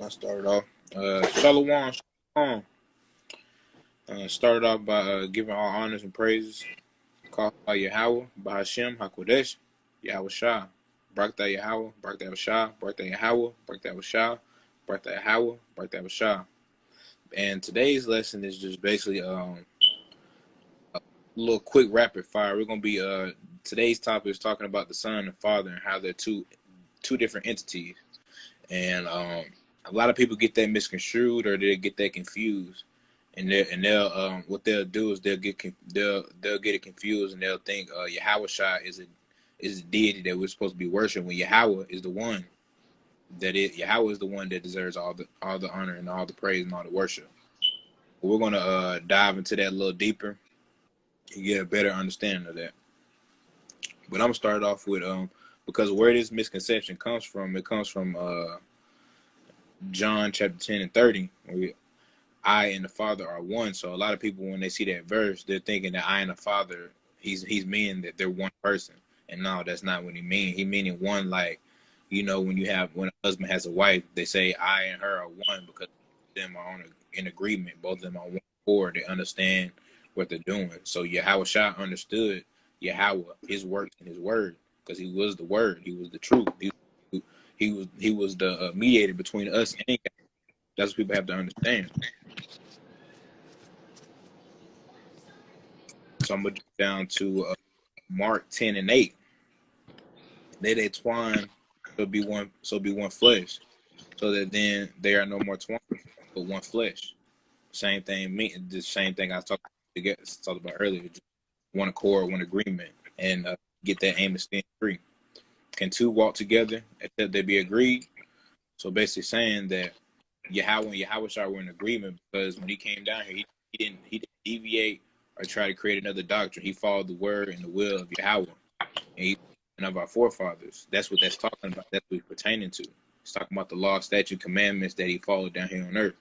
I started off. Shalom, shalom. Started off by giving all honors and praises. Called by Yahweh, by Hashem, Hakodesh, Yahweh Shah. Barakah Yahweh, Barakah Shah, Barakah Yahweh, Barakah Shah, Barakah Yahweh, Barakah Shah. And today's lesson is just basically a little quick rapid fire. We're gonna be today's topic is talking about the Son and Father and how they're two different entities. And a lot of people get that misconstrued or they get that confused. And they'll what they'll do is they'll get it confused and they'll think Yahweh Shai is the deity that we're supposed to be worshiping when Yahweh is the one Yahweh is the one that deserves all the honor and all the praise and all the worship. But we're gonna dive into that a little deeper and get a better understanding of that. But I'm gonna start off with because where this misconception comes from, it comes from John chapter 10 and 30, where I and the Father are one. So a lot of people, when they see that verse, they're thinking that I and the Father, he's meaning that they're one person. And no, that's not what he means. He meaning one, like, when a husband has a wife, they say I and her are one because them are in agreement. Both of them are one accord. They understand what they're doing. So Yahweh Shah understood Yahweh, his works and his word, because he was the word. He was the truth. He was the mediator between us and God. That's what people have to understand. So I'm gonna jump down to Mark 10 and 8. They twine, so be one flesh, so that then they are no more twine, but one flesh. Same thing. The same thing I talked about earlier. Just one accord, one agreement, and get that Amos 10:3. Can two walk together except they be agreed? So basically saying that Yahweh and Yahweh Shah were in agreement because when he came down here, he didn't deviate or try to create another doctrine. He followed the word and the will of Yahweh and of our forefathers. That's what that's talking about. That's what it's pertaining to. It's talking about the law, statute, commandments that he followed down here on earth.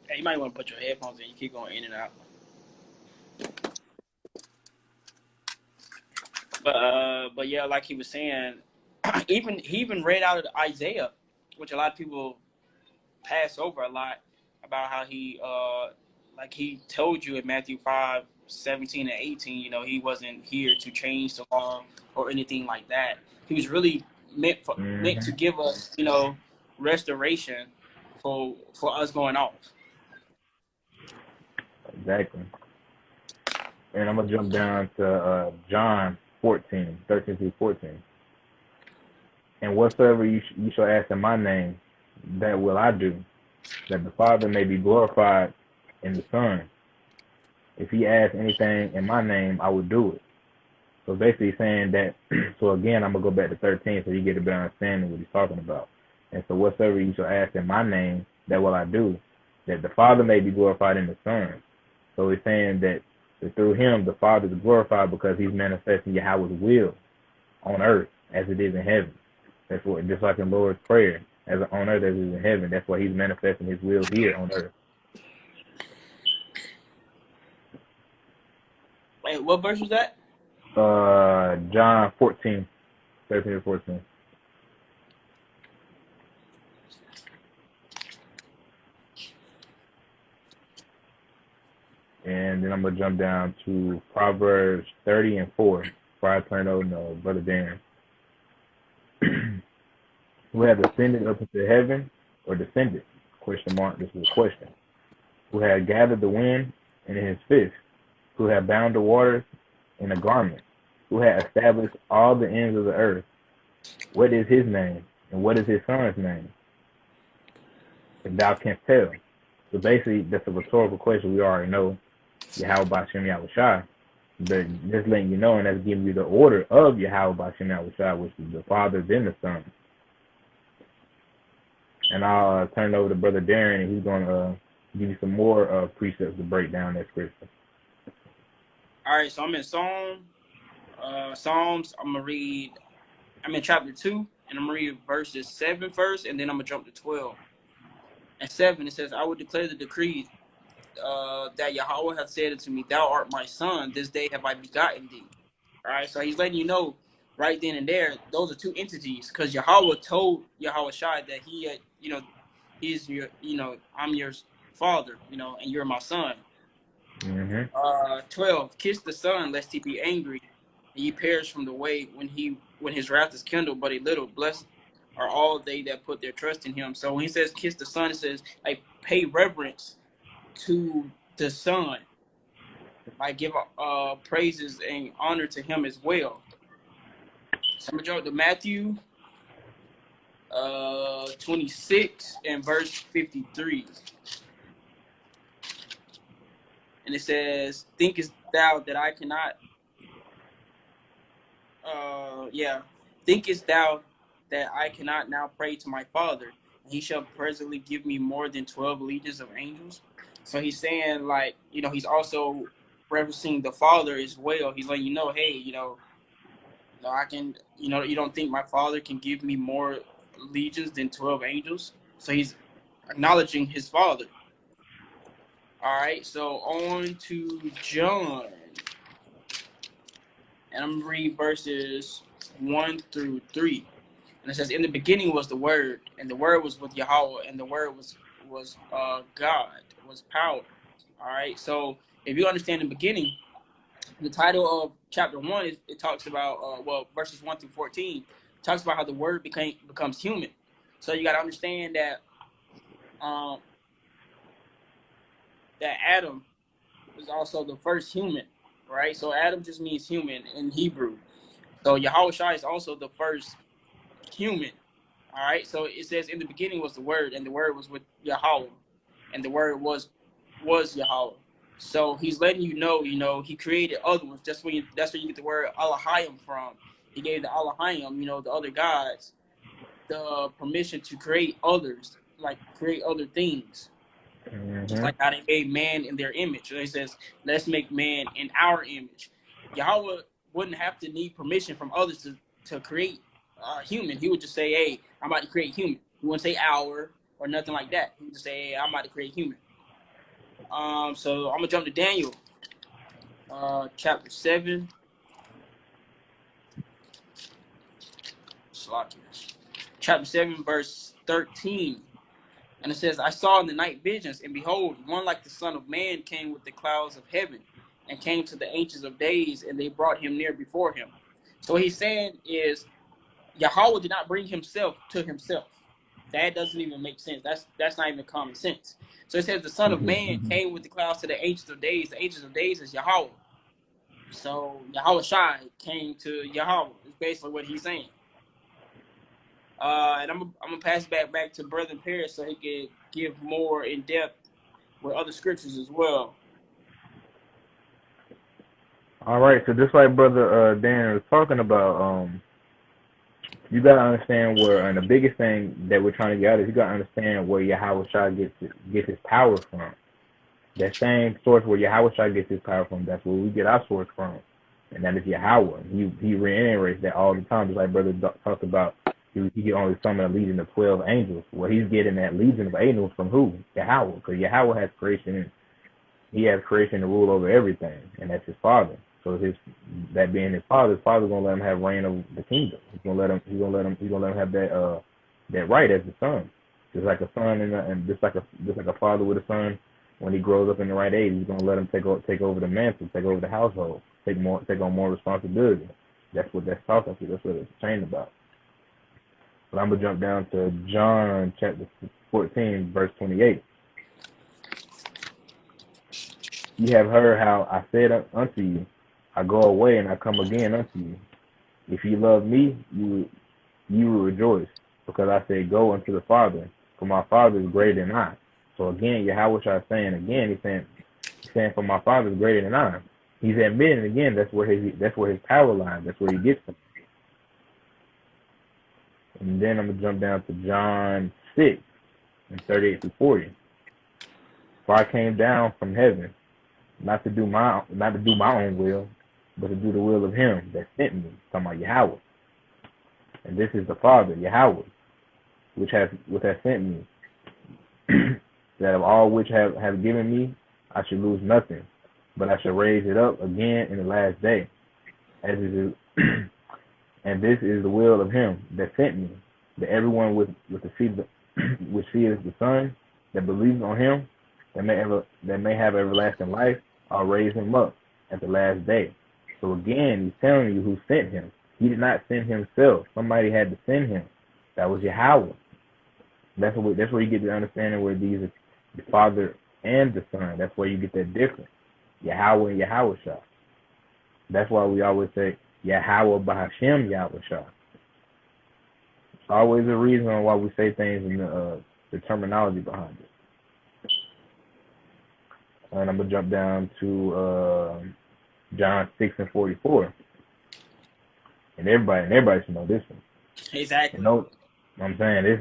Hey, you might want to put your headphones in. You keep going in and out. But yeah, like he was saying, he even read out of Isaiah, which a lot of people pass over a lot, about how like he told you in Matthew 5:17 and 18, he wasn't here to change the law or anything like that. He was really meant to give us, restoration for us going off. Exactly. And I'm going to jump down to John 13 through 14. And whatsoever you shall ask in my name, that will I do, that the Father may be glorified in the Son. If he asks anything in my name, I will do it. So basically saying that, so again, I'm going to go back to 13 so you get a better understanding of what he's talking about. And so whatsoever you shall ask in my name, that will I do, that the Father may be glorified in the Son. So he's saying that through him, the Father is glorified because he's manifesting Yahweh's will on earth as it is in heaven. That's what, just like in Lord's Prayer, as on earth as it is in heaven. That's why he's manifesting his will here on earth. Wait, what verse was that? John 14, 13 to 14. And then I'm going to jump down to Proverbs 30 and 4 before I turn over to Brother Darren. Who have ascended up into heaven or descended? Question mark. This is a question. Who have gathered the wind in his fist? Who have bound the waters in a garment? Who have established all the ends of the earth? What is his name? And what is his son's name? If thou canst tell. So basically, that's a rhetorical question. We already know Yahweh B'Shem Yahweh Shai. But just letting you know, and that's giving you the order of Yahweh B'Shem Yahweh Shai, which is the Father, then the Son. And I'll turn it over to Brother Darren, and he's going to give you some more precepts to break down that scripture. All right, so I'm in Psalms. I'm in chapter 2, and I'm going to read verses 7 first, and then I'm going to jump to 12. At 7, it says, I will declare the decree that Yahweh hath said unto me, thou art my son, this day have I begotten thee. All right, so he's letting you know right then and there, those are two entities. Because Yahweh told Yahweh Shai that he had, he's your, I'm your father, and you're my son. 12, kiss the son, lest he be angry, and ye perish from the way when his wrath is kindled, but a little. Blessed are all they that put their trust in him. So when he says kiss the son, it says like pay reverence to the son, like give praises and honor to him as well. So I'm gonna jump to Matthew 26 and verse 53. And it says, thinkest thou that I cannot thinkest thou that I cannot now pray to my Father, and he shall presently give me more than 12 legions of angels? So he's saying, like, he's also referencing the Father as well. He's letting you know, hey, I can, you don't think my Father can give me more legions than 12 angels? So he's acknowledging his Father. All right, so on to John. And I'm going to read verses 1 through 3. And it says, in the beginning was the Word, and the Word was with Yahweh, and the Word was God, was power. All right, so if you understand the beginning, the title of chapter 1, it talks about, verses 1 through 14, talks about how the Word becomes human. So you got to understand that that Adam was also the first human, right? So Adam just means human in Hebrew. So Yahweh Shai is also the first human. All right. So it says, in the beginning was the Word, and the Word was with Yahweh, and the Word was Yahweh. So he's letting you know, he created other ones. That's where you get the word Elohim from. He gave the Elohim, the other gods, the permission to create others, like create other things. Just like how they made man in their image. So he says, let's make man in our image. Yahweh wouldn't have to need permission from others to create human. He would just say, hey, I'm about to create human. He wouldn't say our or nothing like that. He would just say, hey, I'm about to create human. So I'm going to jump to Daniel, chapter 7. Chapter 7, verse 13. And it says, I saw in the night visions, and behold, one like the Son of Man came with the clouds of heaven, and came to the Ancients of Days, and they brought him near before him. So what he's saying is, Yahweh did not bring himself to himself. That doesn't even make sense. That's not even common sense. So it says the Son of Man came with the clouds to the Ancients of Days. The Ancients of Days is Yahweh. So Yahweh Shai came to Yahweh. Is basically what he's saying. And I'm gonna pass it back to Brother Paris so he can give more in depth with other scriptures as well. All right, so just like Brother Dan was talking about, you gotta understand where, and the biggest thing that we're trying to get out is you gotta understand where Yahweh Shai gets his power from. That same source where Yahweh Shai gets his power from, that's where we get our source from, and that is Yahweh. He reiterates that all the time, just like Brother talked about. He can only summon a legion of 12 angels. Well, he's getting that legion of angels from who? Yahweh, because Yahweh has creation. He has creation to rule over everything, and that's his Father. So that being his Father's gonna let him have reign of the kingdom. He's gonna let him have that right as the son. Just like a son and just like a father with a son, when he grows up in the right age, he's gonna let him take over the mantle, take over the household, take on more responsibility. That's what that's talking to. That's what it's saying about. But I'm going to jump down to John chapter 14, verse 28. You have heard how I said unto you, I go away and I come again unto you. If you love me, you will rejoice, because I say, go unto the Father, for my Father is greater than I. So again, Yahweh Shai is saying again, he's saying, for my Father is greater than I. He's admitting again that's where his power lies. That's where he gets from. And then I'm going to jump down to John 6 and 38 to 40. For I came down from heaven, not to do my own will, but to do the will of him that sent me, talking about Yahweh. And this is the Father, Yahweh, which has sent me, that of all which have given me, I should lose nothing, but I shall raise it up again in the last day. As it And this is the will of him that sent me, that everyone with the seed which seeth the Son, that believes on him, that may have everlasting life, I'll raise him up at the last day. So again, he's telling you who sent him. He did not send himself. Somebody had to send him. That was Yahweh. That's where you get the understanding where these are the Father and the Son. That's where you get that difference. Yahweh and Yahweh Shah. That's why we always say Yahweh Bahashem Yahweh Shah. Always a reason why we say things in the terminology behind it. And I'm gonna jump down to John 6:44, and everybody should know this one. Exactly. You know what I'm saying? This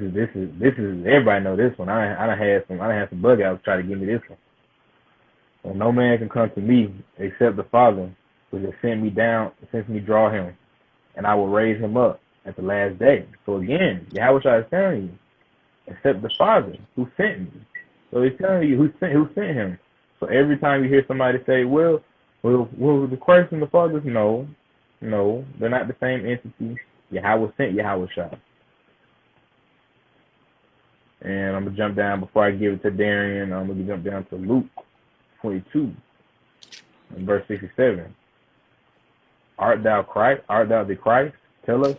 is everybody know this one. I done had some bug outs try to give me this one. And no man can come to me except the Father, who has sent me down, sends me draw him, and I will raise him up at the last day. So again, Yahweh is telling you, except the Father who sent me. So he's telling you who sent him. So every time you hear somebody say, well, the Christ and the Father, no, they're not the same entity. Yahweh sent Yahweh Shah. And I'm gonna jump down before I give it to Darian. I'm gonna jump down to Luke 22, verse 67. Art thou Christ? Art thou the Christ? Tell us.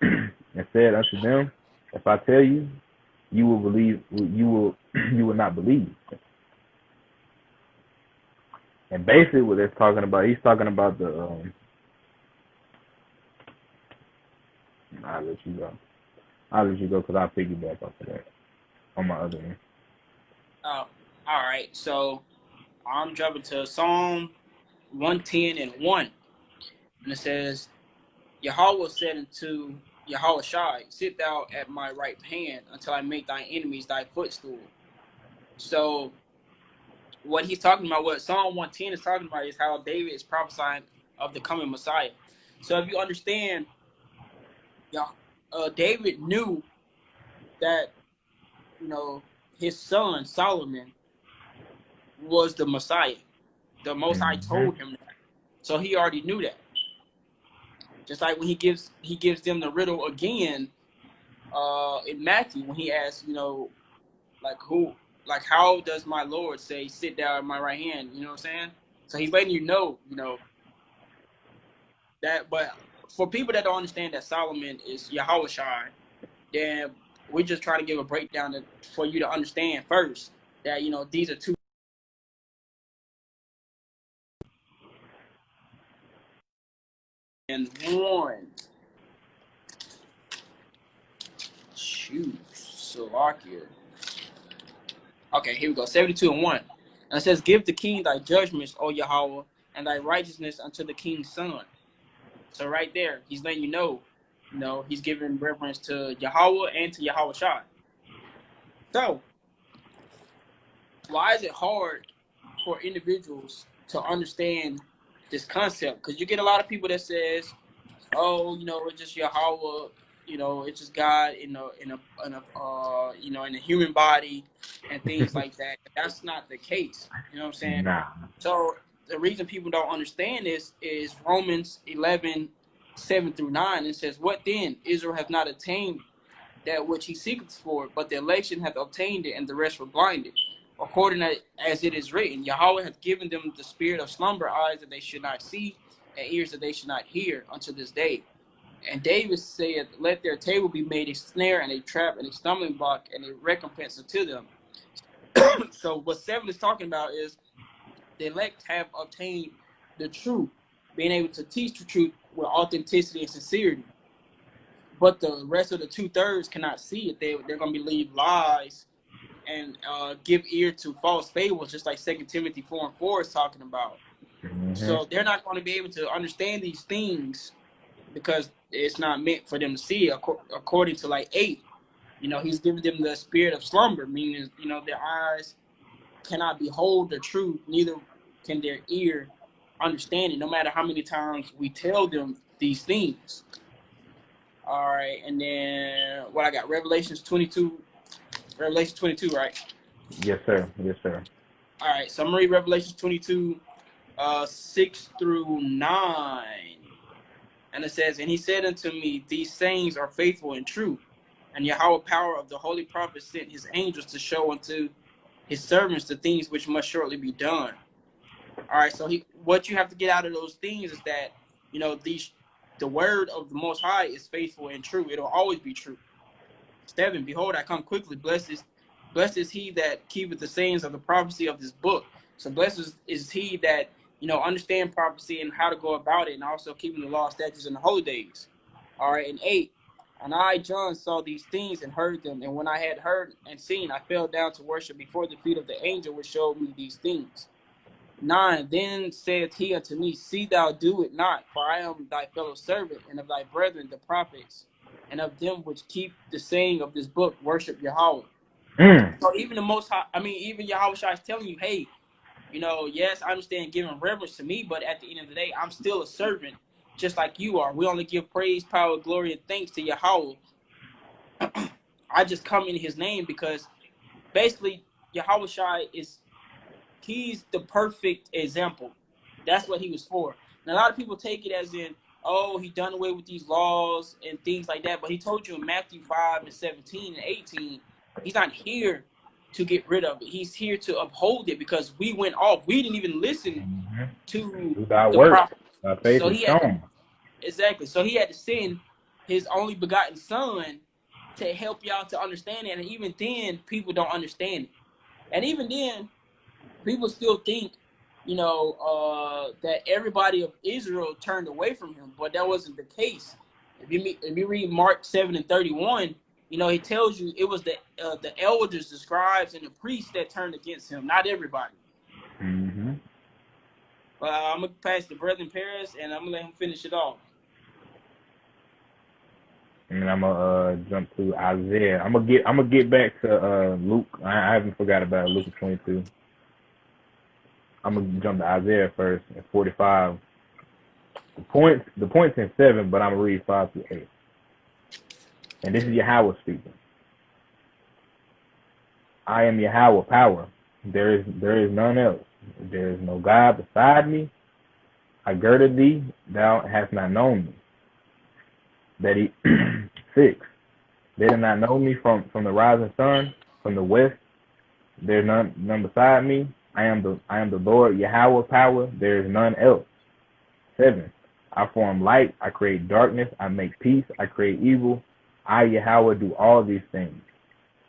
And said unto them, if I tell you, you will believe. You will not believe. And basically, what they're talking about, he's talking about the. I'll let you go because I'll piggyback off of that on my other end. Oh, all right. So I'm jumping to Psalm 110:1, and it says, Yahweh said unto Yahweh Shai, sit thou at my right hand until I make thine enemies thy footstool. So what he's talking about, what Psalm 110 is talking about, is how David is prophesying of the coming Messiah. So if you understand, David knew that, his son Solomon was the Messiah. The Most High told him that, so he already knew that. Just like when he gives them the riddle again in Matthew, when he asks, how does my Lord say, sit down at my right hand? You know what I'm saying? So he's letting you know that. But for people that don't understand that Solomon is Yahweh Shai, then we just try to give a breakdown for you to understand first that, these are two. And one. Shoot, Slovakia. Okay, here we go. 72:1. And it says, give the king thy judgments, O Yahweh, and thy righteousness unto the king's son. So right there, he's letting you know, he's giving reverence to Yahweh and to Yahweh Shai. So, why is it hard for individuals to understand this concept? Because you get a lot of people that says, oh, it's just Yahweh, it's just God in a human body and things like that. That's not the case. You know what I'm saying? Nah. So the reason people don't understand this is Romans 11:7-9. It says, what then? Israel hath not attained that which he seeketh for, but the election hath obtained it, and the rest were blinded. According as it is written, Yahweh hath given them the spirit of slumber, eyes that they should not see, and ears that they should not hear unto this day. And David said, let their table be made a snare and a trap and a stumbling block and a recompense unto them. So what 7 is talking about is the elect have obtained the truth, being able to teach the truth with authenticity and sincerity. But the rest of the 2/3 cannot see it. They're going to believe lies and give ear to false fables, just like 2 Timothy 4:4 is talking about. So they're not going to be able to understand these things because it's not meant for them to see. According to 8, he's giving them the spirit of slumber, meaning, their eyes cannot behold the truth, neither can their ear understand it, no matter how many times we tell them these things. All right, and then what I got, Revelation 22, right? Yes, sir. All right, so I'm going to read Revelation 22, 6-9. And it says, and he said unto me, these sayings are faithful and true. And Yahweh power of the holy prophet sent his angels to show unto his servants the things which must shortly be done. All right, so what you have to get out of those things is that, you know, the word of the Most High is faithful and true. It'll always be true. 7, behold, I come quickly. Blessed is he that keepeth the sayings of the prophecy of this book. So blessed is he that, you know, understand prophecy and how to go about it, and also keeping the law, statutes, and the holy days. All right, and 8, and I, John, saw these things and heard them. And when I had heard and seen, I fell down to worship before the feet of the angel which showed me these things. 9, then saith he unto me, see thou do it not, for I am thy fellow servant, and of thy brethren the prophets, and of them which keep the saying of this book, worship Yahweh. So even the Most High, even Yahweh Shai is telling you, hey, you know, yes, I understand giving reverence to me, but at the end of the day, I'm still a servant, just like you are. We only give praise, power, glory, and thanks to Yahweh. I just come in his name because basically Yahweh Shai he's the perfect example. That's what he was for. And a lot of people take it as in, oh, he done away with these laws and things like that. But he told you in Matthew 5 and 17 and 18, he's not here to get rid of it. He's here to uphold it because we went off. We didn't even listen to the prophet. So he had exactly. So he had to send his only begotten son to help y'all to understand it. And even then, people don't understand it. And even then, people still think, you know, that everybody of Israel turned away from him, but that wasn't the case. If you read Mark 7 and 31, you know, he tells you it was the elders, the scribes, and the priests that turned against him, not everybody. I'm gonna pass to Brother Paris, and I'm gonna let him finish it off. And I'm gonna jump to Isaiah. I'm gonna get back to Luke. I haven't forgot about Luke 22. I'm gonna jump to Isaiah first at 45. The point's in 7, but I'm gonna read 5 through 8. And this is Yahweh speaking. I am Yahweh power. There is none else. There is no God beside me. I girded thee, thou hast not known me. That he 6. They did not know me from the rising sun, from the west. There's none beside me. I am the Lord Yahweh power. There is none else. 7. I form light. I create darkness. I make peace. I create evil. I Yahweh do all these things.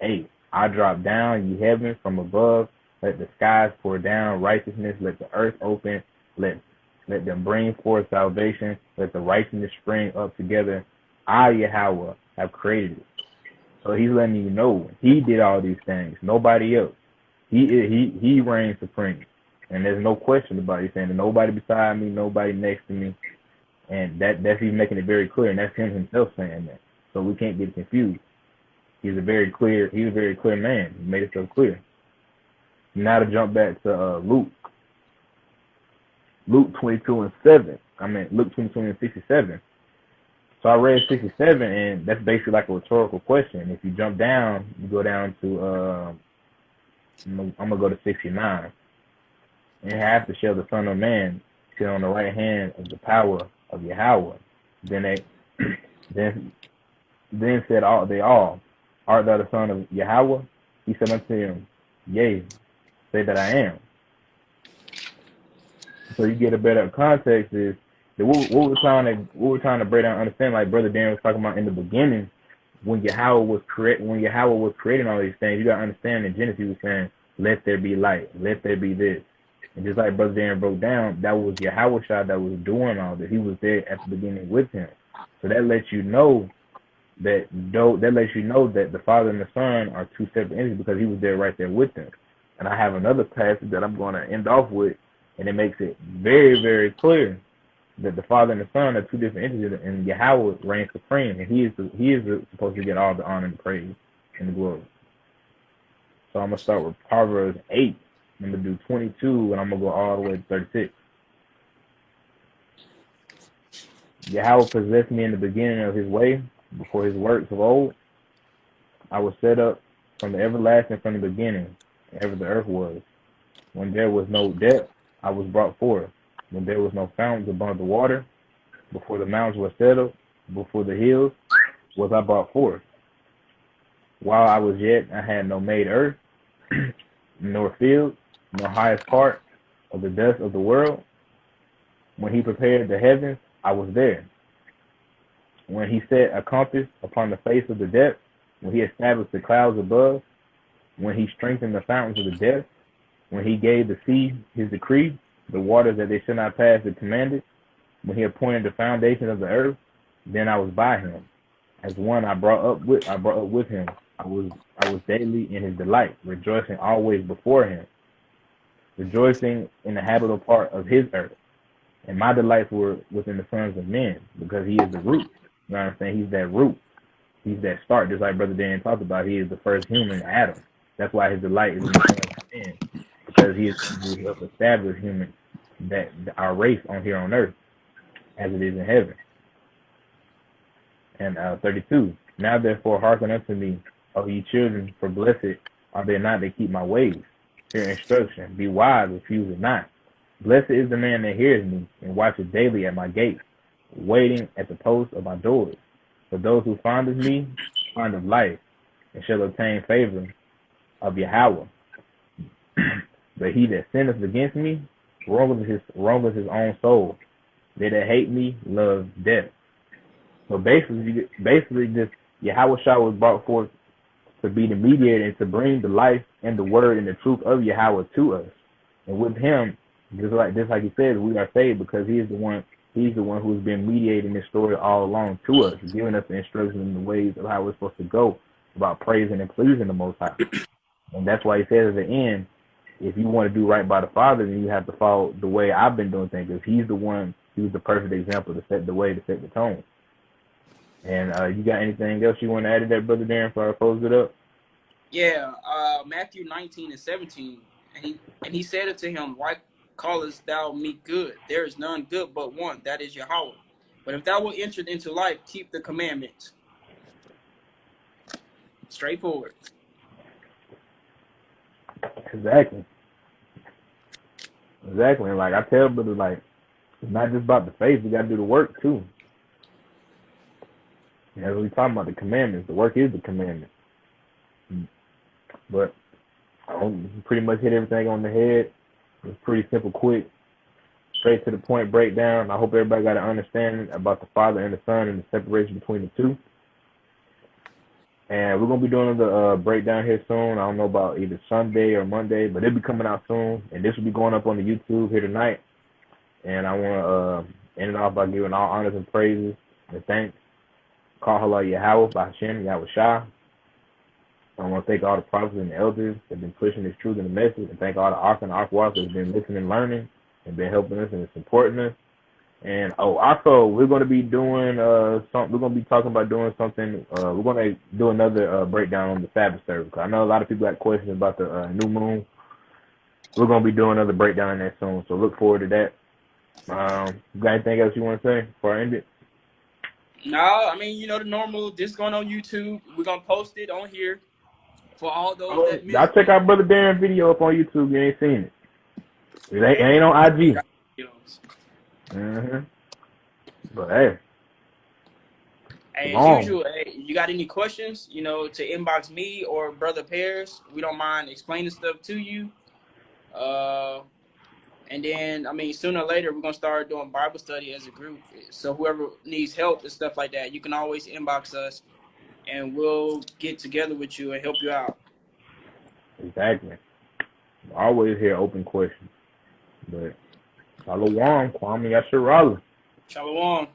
8. I drop down, ye heavens, from above. Let the skies pour down righteousness. Let the earth open. Let them bring forth salvation. Let the righteousness spring up together. I Yahweh have created it. So he's letting you know he did all these things. Nobody else. He reigns supreme, and there's no question about it. He's saying nobody beside me, nobody next to me, and that's he's making it very clear, and that's him himself saying that. So we can't get confused. He's a very clear man. He made it so clear. Now to jump back to Luke 22 and 7. Luke 22 and 67. So I read 67, and that's basically like a rhetorical question. If you jump down, you go down to I'm gonna go to 69. And half the shall the Son of Man sit on the right hand of the power of Yahweh. Then said they all, art thou the Son of Yahweh? He said unto him, yea, say that I am. So you get a better context is that what we're trying to break down and understand, like Brother Darren was talking about in the beginning, when Yahweh was creating all these things, you gotta understand in Genesis he was saying, let there be light, let there be this. And just like Brother Darren broke down, that was Yahweh Shai that was doing all this. He was there at the beginning with him. So that lets you know that the Father and the Son are two separate entities because he was there right there with them. And I have another passage that I'm going to end off with, and it makes it very, very clear that the Father and the Son are two different entities, and Yahweh reigns supreme, and he is supposed to get all the honor and praise and the glory. So I'm going to start with Proverbs 8. I'm going to do 22, and I'm going to go all the way to 36. Yahweh possessed me in the beginning of his way, before his works of old. I was set up from the everlasting, from the beginning, ever the earth was. When there was no depth, I was brought forth. When there was no fountains above the water, Before the mountains were settled, before the hills was I brought forth. While I was yet, I had no made earth, nor field, nor highest part of the dust of the world. When he prepared the heavens, I was there. When he set a compass upon the face of the depth, when he established the clouds above, when he strengthened the fountains of the depths, when he gave the sea his decree, the waters that they should not pass that commanded, when he appointed the foundation of the earth, then I was by him. As one I brought up with him. I was daily in his delight, rejoicing always before him, rejoicing in the habitable part of his earth. And my delights were within the sons of men, because he is the root. You know what I'm saying? He's that root. He's that start, just like Brother Dan talked about. He is the first human, Adam. That's why his delight is in the sons of men, because he is to help establish humans, that our race on here on earth, as it is in heaven. And 32. Now therefore hearken unto me, O ye children, for blessed are they not that keep my ways. Hear instruction. Be wise, refuse it not. Blessed is the man that hears me, and watcheth daily at my gates, waiting at the post of my doors. For those who findeth me find of life, and shall obtain favor of Yahweh. But he that sinneth against me wrongeth his own soul. They that hate me love death. So basically, this Yahweh Shah was brought forth to be the mediator and to bring the life and the word and the truth of Yahweh to us. And with him, just like he said, we are saved because he's the one who's been mediating this story all along to us, giving us the instructions and the ways of how we're supposed to go about praising and pleasing the Most High. And that's why he says at the end, if you want to do right by the Father, then you have to follow the way I've been doing things, because he's the perfect example to set the way, to set the tone. And you got anything else you want to add to that, Brother Darren, before I close it up? Yeah, Matthew 19:17, and he said unto him, why callest thou me good? There is none good but one, that is Yahweh. But if thou wilt enter into life, keep the commandments. Straightforward. Exactly. And like I tell brothers, like, it's not just about the faith, we got to do the work too. And as we talking about the commandments, the work is the commandment. But I pretty much hit everything on the head. It's pretty simple, quick, straight to the point breakdown. I hope everybody got an understanding about the Father and the Son and the separation between the two. And we're going to be doing another breakdown here soon. I don't know about either Sunday or Monday, but it'll be coming out soon. And this will be going up on the YouTube here tonight. And I want to end it off by giving all honors and praises and thanks. Call Halal Yahweh by Hashem, Yahweh Shah. I want to thank all the prophets and the elders that have been pushing this truth and the message, and thank all the Ark and Ark Walkers that have been listening and learning and been helping us and supporting us. And also we're going to be doing we're going to be talking about doing something. We're going to do another breakdown on the Sabbath service. I know a lot of people got questions about the new moon. We're going to be doing another breakdown on that soon, so look forward to that. You got anything else you want to say before I end it? No, I mean, the normal. This going on YouTube. We're gonna post it on here for all those that miss. Y'all check out Brother Darren video up on YouTube. You ain't seen it. It ain't on IG. But hey. Hey, as usual, you got any questions? To inbox me or Brother Pears. We don't mind explaining stuff to you. And then, sooner or later, we're going to start doing Bible study as a group. So whoever needs help and stuff like that, you can always inbox us, and we'll get together with you and help you out. Exactly. Always hear open questions. But Shalom, Kwame Yasharala. Shalom.